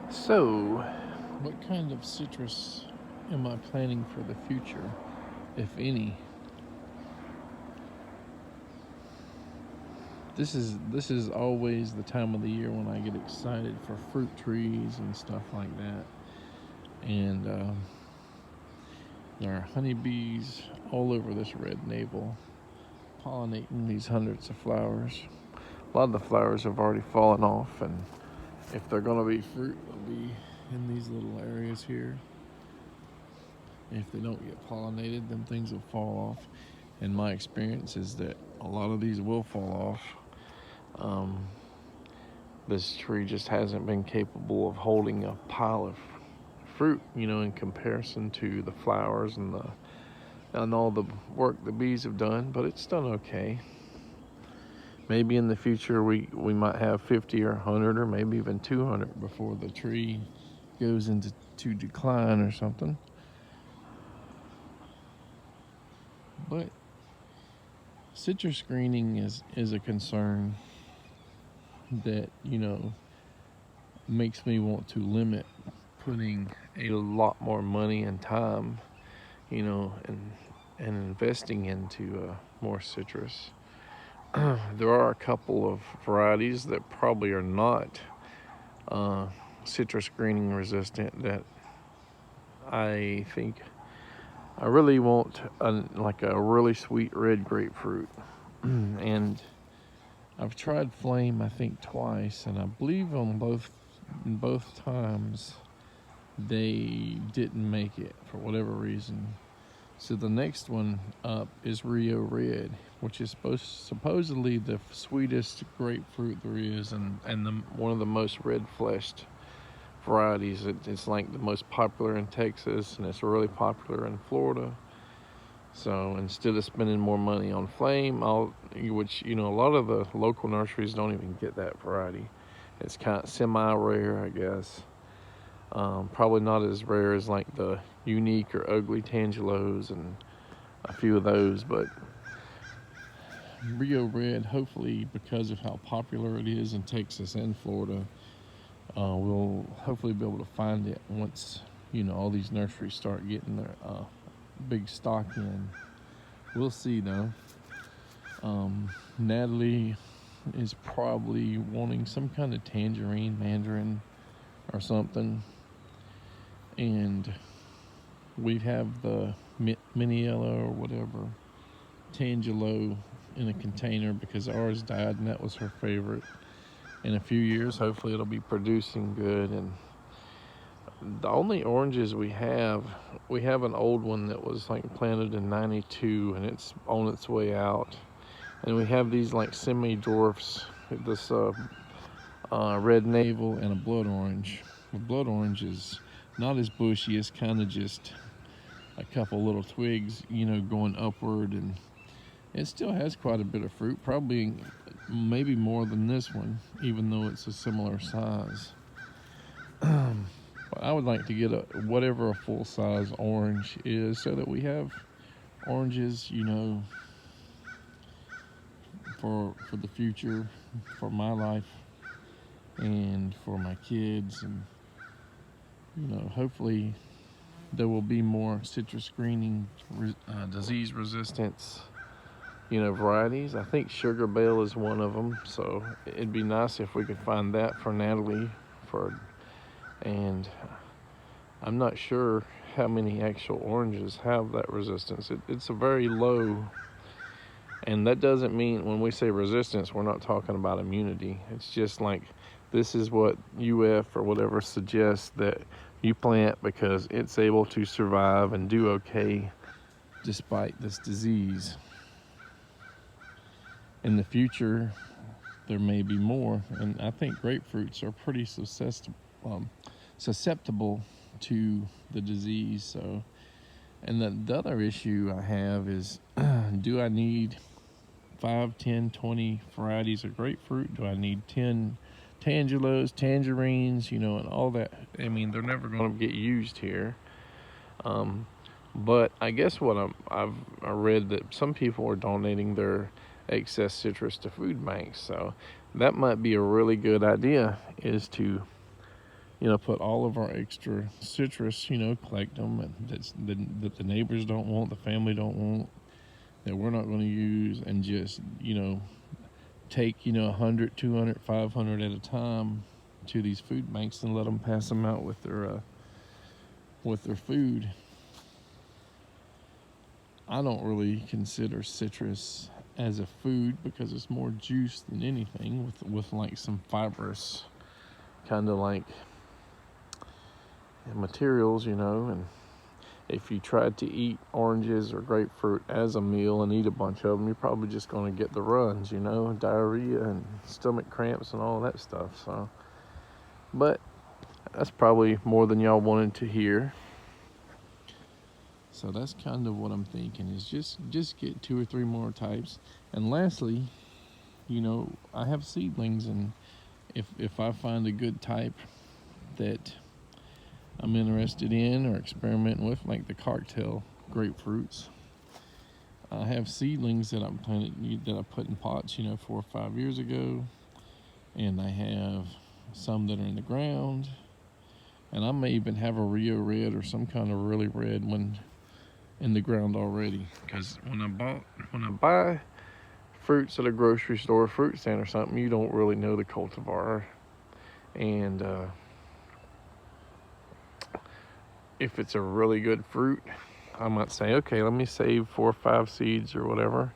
So, what kind of citrus am I planning for the future, if any? This is always the time of the year when I get excited for fruit trees and stuff like that. And there are honeybees all over this red navel pollinating these hundreds of flowers. A lot of the flowers have already fallen off, and if they're going to be fruit, they'll be in these little areas here. If they don't get pollinated, then things will fall off. And my experience is that a lot of these will fall off. This tree just hasn't been capable of holding a pile of fruit, in comparison to the flowers and all the work the bees have done. But it's done okay. Maybe in the future we might have 50 or 100 or maybe even 200 before the tree goes into decline or something. But citrus greening is a concern that makes me want to limit putting a lot more money and time, and investing into more citrus. There are a couple of varieties that probably are not citrus greening resistant that I think I really want like a really sweet red grapefruit. And I've tried Flame, I think, twice, and I believe in both times they didn't make it for whatever reason. So the next one up is Rio Red, which is supposedly the sweetest grapefruit there is, and one of the most red-fleshed varieties. It's like the most popular in Texas, and it's really popular in Florida. So instead of spending more money on Flame, which a lot of the local nurseries don't even get that variety. It's kind of semi-rare, I guess. Probably not as rare as like the unique or ugly Tangelos and a few of those, but Rio Red, hopefully because of how popular it is in Texas and Florida, we'll hopefully be able to find it once all these nurseries start getting their big stock in. We'll see though. Natalie is probably wanting some kind of tangerine, mandarin, or something, and we have the mini yellow or whatever Tangelo in a container because ours died and that was her favorite. In a few years, hopefully, it'll be producing good. And the only oranges we have an old one that was like planted in '92, and it's on its way out. And we have these like semi-dwarfs, this red navel and a blood orange. The blood orange is not as bushy, it's kind of just a couple little twigs, going upward, and it still has quite a bit of fruit, probably maybe more than this one, even though it's a similar size. But I would like to get whatever a full-size orange is, so that we have oranges, for the future, for my life, and for my kids, and hopefully there will be more citrus greening disease resistance varieties. I think Sugar Bale is one of them, so it'd be nice if we could find that for Natalie. And I'm not sure how many actual oranges have that resistance. It's a very low, and that doesn't mean when we say resistance, we're not talking about immunity. It's just like this is what UF or whatever suggests that you plant because it's able to survive and do okay despite this disease. In the future, there may be more, and I think grapefruits are pretty susceptible to the disease. So, and the other issue I have is, do I need 5, 10, 20 varieties of grapefruit? Do I need 10 tangelos, tangerines, and all that? I mean, they're never going to get used here. But I guess I read that some people are donating their excess citrus to food banks, so that might be a really good idea, is to put all of our extra citrus, collect them, and that the neighbors don't want, the family don't want, that we're not going to use, and just, take, 100, 200, 500 at a time to these food banks and let them pass them out with their food. I don't really consider citrus as a food because it's more juice than anything, with like some fibrous kind of like materials, and if you tried to eat oranges or grapefruit as a meal and eat a bunch of them, you're probably just going to get the runs, diarrhea and stomach cramps and all that stuff. So, but that's probably more than y'all wanted to hear. So that's kind of what I'm thinking, is just get 2 or 3 more types. And lastly, I have seedlings, and if I find a good type that I'm interested in or experimenting with, like the cocktail grapefruits, I have seedlings that I put in pots, 4 or 5 years ago, and I have some that are in the ground, and I may even have a Rio Red or some kind of really red one in the ground already. Because when I buy fruits at a grocery store, fruit stand or something, you don't really know the cultivar, and if it's a really good fruit, I might say, okay, let me save 4 or 5 seeds or whatever.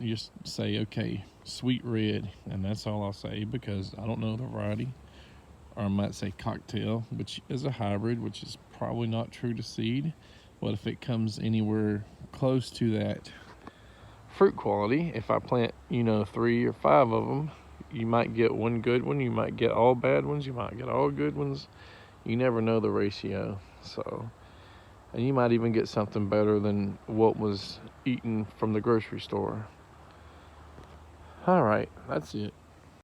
Just say, okay, sweet red, and that's all I'll say, because I don't know the variety. Or I might say cocktail, which is a hybrid, which is probably not true to seed. But if it comes anywhere close to that fruit quality, if I plant, 3 or 5 of them, you might get one good one, you might get all bad ones, you might get all good ones. You never know the ratio. So, and you might even get something better than what was eaten from the grocery store. All right, that's it.